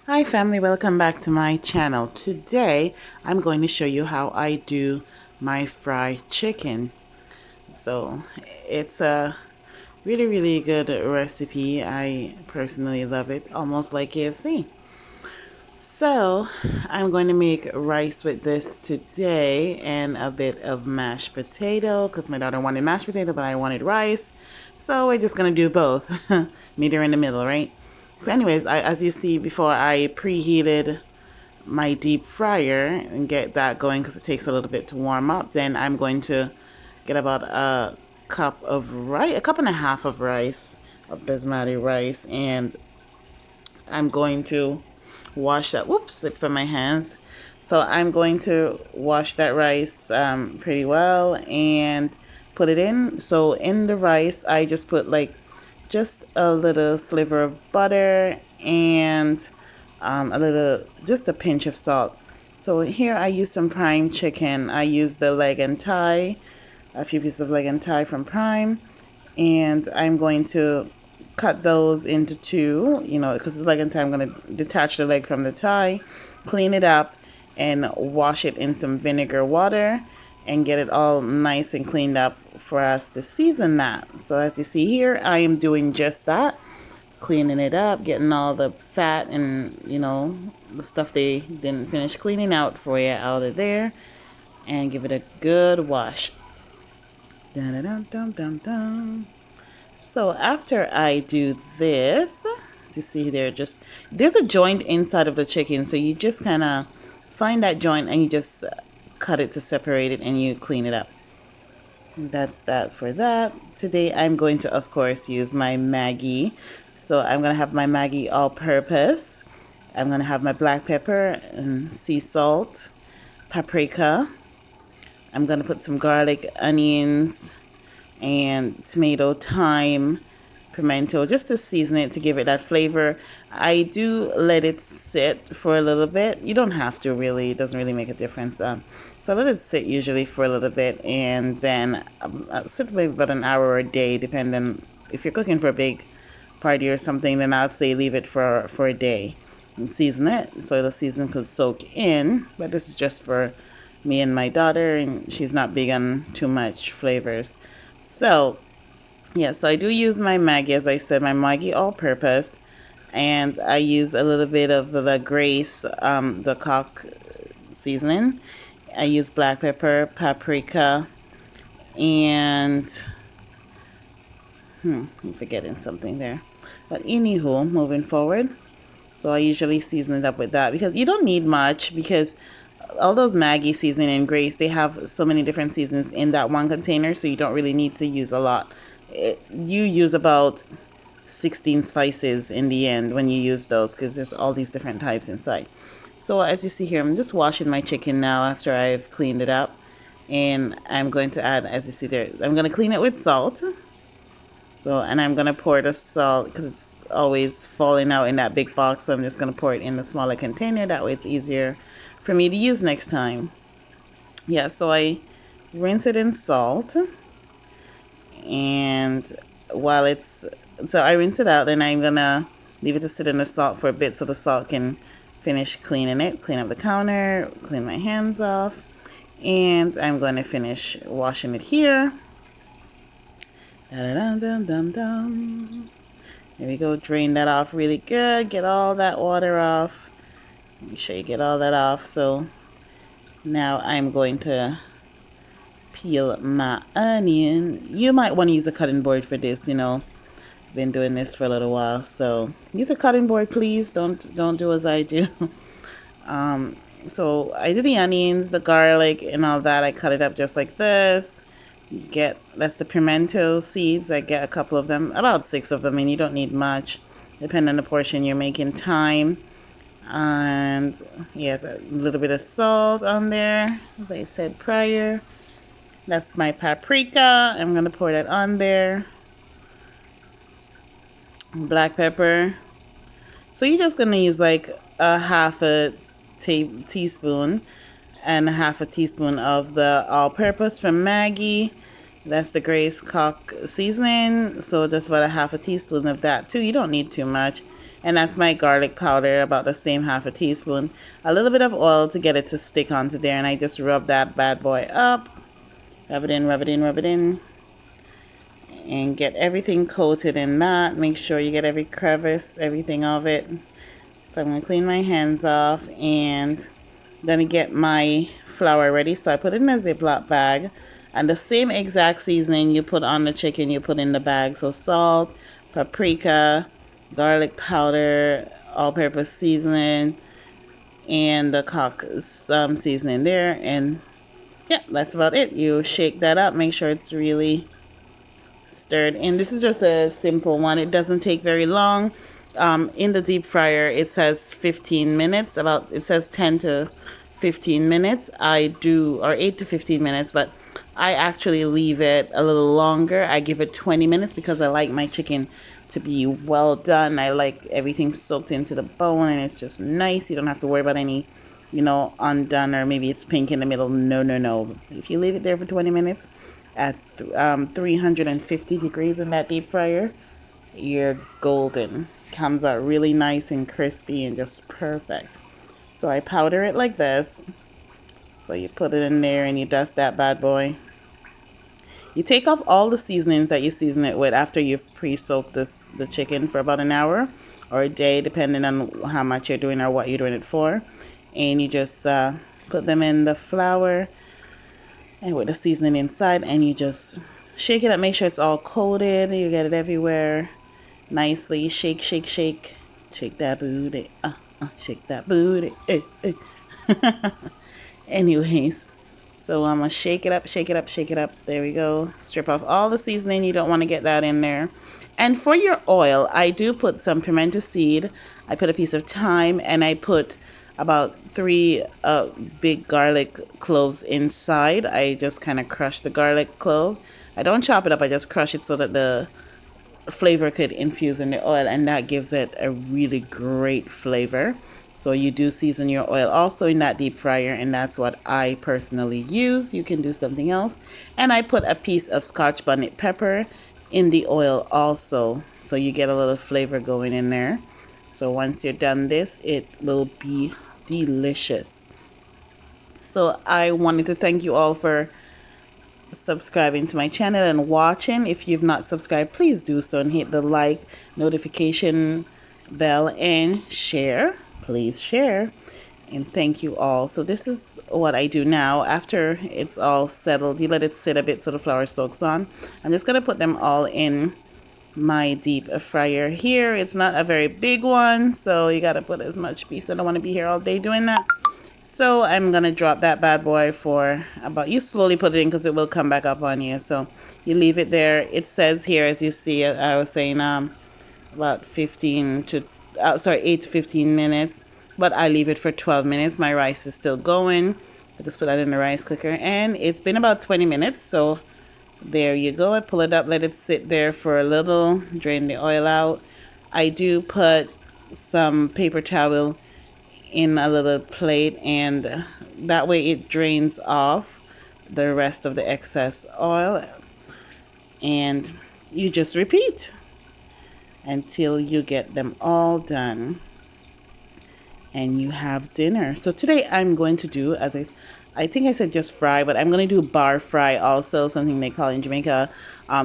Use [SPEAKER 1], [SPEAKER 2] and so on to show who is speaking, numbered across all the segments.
[SPEAKER 1] Hi family, welcome back to my channel. Today I'm going to show you how I do my fried chicken. So it's a really good recipe. I personally love it, almost like KFC. So I'm going to make rice with this today and a bit of mashed potato because my daughter wanted mashed potato but I wanted rice. So we're just going to do both. Meet her in the middle, right? So anyways, as you see before, I preheated my deep fryer and get that going because it takes a little bit to warm up. Then I'm going to get about a cup of rice, a cup and a half of rice, of basmati rice, and I'm going to wash that. Whoops, slipped from my hands. So I'm going to wash that rice pretty well and put it in. So in the rice, I just put like just a little sliver of butter and just a pinch of salt. So here I use some prime chicken. I use the leg and thigh, a few pieces of leg and thigh from Prime, and I'm going to cut those into two, because it's leg and thigh. I'm going to detach the leg from the thigh, clean it up, and wash it in some vinegar water and get it all nice and cleaned up for us to season that. So as you see here, I am doing just that, cleaning it up, getting all the fat and, the stuff they didn't finish cleaning out for you out of there, and give it a good wash. Dun, dun, dun, dun, dun. So after I do this, as you see there, there's a joint inside of the chicken, so you just kind of find that joint and you just cut it to separate it and you clean it up. That's that for that. Today I'm going to, of course, use my Maggi. So I'm going to have my Maggi all-purpose. I'm going to have my black pepper and sea salt, paprika. I'm going to put some garlic, onions, and tomato, thyme, pimento, just to season it to give it that flavor. I do let it sit for a little bit. You don't have to really, it doesn't really make a difference. So I let it sit usually for a little bit, and then sit for about an hour or a day, depending. If you're cooking for a big party or something, then I'd say leave it for a day and season it so the season could soak in. But this is just for me and my daughter, and she's not big on too much flavors. So yeah, so I do use my Maggi, as I said, my Maggi all-purpose, and I use a little bit of the Grace, the cock seasoning. I use black pepper, paprika, and I'm forgetting something there. But anywho, moving forward, so I usually season it up with that because you don't need much because all those Maggi seasoning and Grace, they have so many different seasonings in that one container, so you don't really need to use a lot. You use about 16 spices in the end when you use those because there's all these different types inside. So as you see here, I'm just washing my chicken now after I've cleaned it up, and I'm going to add, as you see there, I'm going to clean it with salt. So, and I'm going to pour the salt because it's always falling out in that big box, so I'm just going to pour it in the smaller container. That way it's easier for me to use next time. Yeah, so I rinse it in salt, and while it's, so I rinse it out, then I'm gonna leave it to sit in the salt for a bit so the salt can finish cleaning it, clean up the counter, clean my hands off, and I'm going to finish washing it here. Dun, dun, dun, dun. There we go. Drain that off really good. Get all that water off. Make sure you get all that off. So now I'm going to peel my onion. You might want to use a cutting board for this, been doing this for a little while, so use a cutting board, please. Don't do as I do. So I do the onions, the garlic, and all that. I cut it up just like this. That's the pimento seeds. I get a couple of them, about 6 of them, and you don't need much, depending on the portion you're making. Thyme, and yes, a little bit of salt on there, as I said prior. That's my paprika. I'm gonna pour that on there. Black pepper. So you're just gonna use like a half a teaspoon and a half a teaspoon of the all-purpose from Maggi. That's the Grace Cock seasoning. So just about a half a teaspoon of that too. You don't need too much. And that's my garlic powder, about the same half a teaspoon. A little bit of oil to get it to stick onto there, and I just rub that bad boy up. Rub it in, rub it in, rub it in. And get everything coated in that. Make sure you get every crevice, everything of it. So I'm going to clean my hands off, and I'm going to get my flour ready. So I put it in a Ziploc bag. And the same exact seasoning you put on the chicken, you put in the bag. So salt, paprika, garlic powder, all-purpose seasoning, and the cock seasoning there. And yeah, that's about it. You shake that up. Make sure it's really stirred. And this is just a simple one. It doesn't take very long. In the deep fryer, it says 15 minutes. It says 10 to 15 minutes. I do, or 8 to 15 minutes, but I actually leave it a little longer. I give it 20 minutes because I like my chicken to be well done. I like everything soaked into the bone, and it's just nice. You don't have to worry about any, undone, or maybe it's pink in the middle. No, no, no. If you leave it there for 20 minutes at 350 degrees in that deep fryer, you're golden. Comes out really nice and crispy and just perfect. So I powder it like this. So you put it in there and you dust that bad boy. You take off all the seasonings that you season it with after you've pre-soaked the chicken for about an hour or a day, depending on how much you're doing or what you're doing it for. And you just put them in the flour and with the seasoning inside, and you just shake it up. Make sure it's all coated. You get it everywhere nicely. Shake, shake, shake. Shake that booty. Shake that booty. Anyways, so I'm going to shake it up, shake it up, shake it up. There we go. Strip off all the seasoning. You don't want to get that in there. And for your oil, I do put some pimento seed. I put a piece of thyme, and I put about 3 big garlic cloves inside. I just kind of crush the garlic clove. I don't chop it up. I just crush it so that the flavor could infuse in the oil, and that gives it a really great flavor. So you do season your oil also in that deep fryer, and that's what I personally use. You can do something else. And I put a piece of Scotch bonnet pepper in the oil also, so you get a little flavor going in there. So once you're done this, it will be delicious. So I wanted to thank you all for subscribing to my channel and watching. If you've not subscribed, please do so and hit the like, notification bell, and share. Please share. And thank you all. So this is what I do now. After it's all settled, you let it sit a bit so the flour soaks on. I'm just going to put them all in my deep fryer here. It's not a very big one, so you got to put as much piece. I don't want to be here all day doing that. So I'm going to drop that bad boy for about, you slowly put it in because it will come back up on you. So you leave it there. It says here, as you see, I was saying about 8 to 15 minutes. But I leave it for 12 minutes. My rice is still going. I just put that in the rice cooker. And it's been about 20 minutes. So there you go. I pull it up, let it sit there for a little, drain the oil out. I do put some paper towel in a little plate, and that way it drains off the rest of the excess oil. And you just repeat until you get them all done. And you have dinner. So today I'm going to do, as I think I said just fry, but I'm going to do bar fry also, something they call in Jamaica.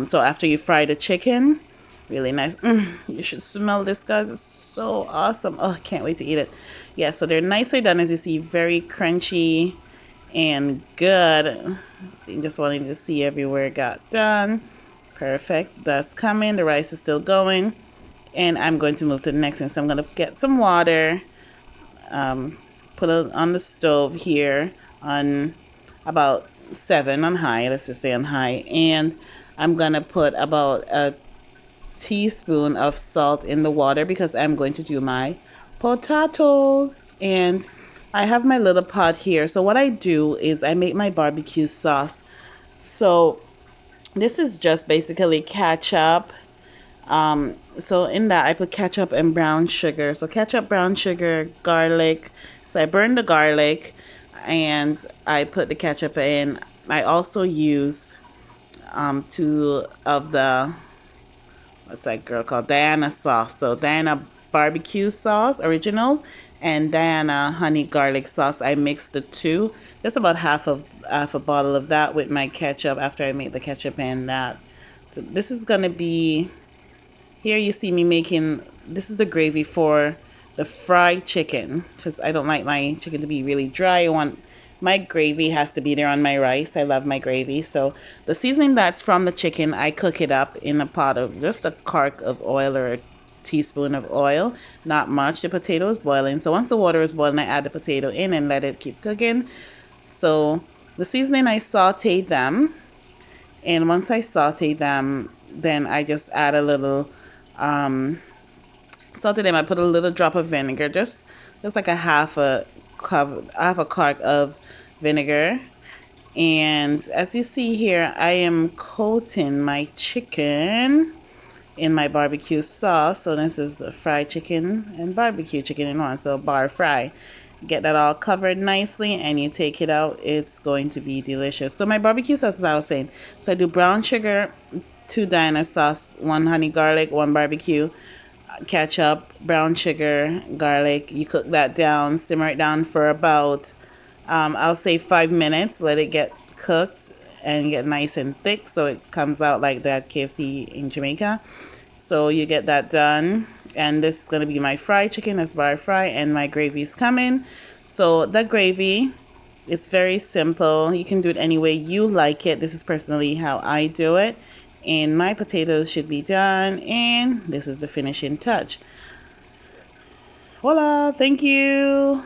[SPEAKER 1] So after you fry the chicken, really nice. You should smell this, guys. It's so awesome. Oh, I can't wait to eat it. Yeah, so they're nicely done, as you see, very crunchy and good. See, just wanting to see everywhere it got done. Perfect. That's coming. The rice is still going. And I'm going to move to the next thing. So I'm going to get some water. Put it on the stove here on about 7 on high, let's just say on high, and I'm gonna put about a teaspoon of salt in the water because I'm going to do my potatoes. And I have my little pot here. So what I do is I make my barbecue sauce. So this is just basically ketchup. So in that I put ketchup and brown sugar. So ketchup, brown sugar, garlic. So I burn the garlic and I put the ketchup in. I also use 2 of the, what's that girl called, Diana sauce. So Diana barbecue sauce, original, and Diana honey garlic sauce. I mixed the two. Just about half a bottle of that with my ketchup after I make the ketchup and that. So this is gonna be, here you see me making, this is the gravy for the fried chicken because I don't like my chicken to be really dry. I want my gravy has to be there on my rice. I love my gravy. So the seasoning that's from the chicken, I cook it up in a pot of just a quart of oil or a teaspoon of oil, not much. The potato is boiling. So once the water is boiling, I add the potato in and let it keep cooking. So the seasoning, I saute them, and once I saute them, then I just add a little salted them. I put a little drop of vinegar, just like a half a quart of vinegar. And as you see here, I am coating my chicken in my barbecue sauce. So this is fried chicken and barbecue chicken in one, so bar fry. Get that all covered nicely and you take it out. It's going to be delicious. So my barbecue sauce, as I was saying, so I do brown sugar, 2 Diana sauce, 1 honey garlic, 1 barbecue, ketchup, brown sugar, garlic. You cook that down, simmer it down for about, I'll say 5 minutes. Let it get cooked and get nice and thick so it comes out like that KFC in Jamaica. So you get that done, and this is going to be my fried chicken. That's bar fry, and my gravy's coming. So the gravy, it's very simple. You can do it any way you like it. This is personally how I do it. And my potatoes should be done, and this is the finishing touch. Voila, thank you.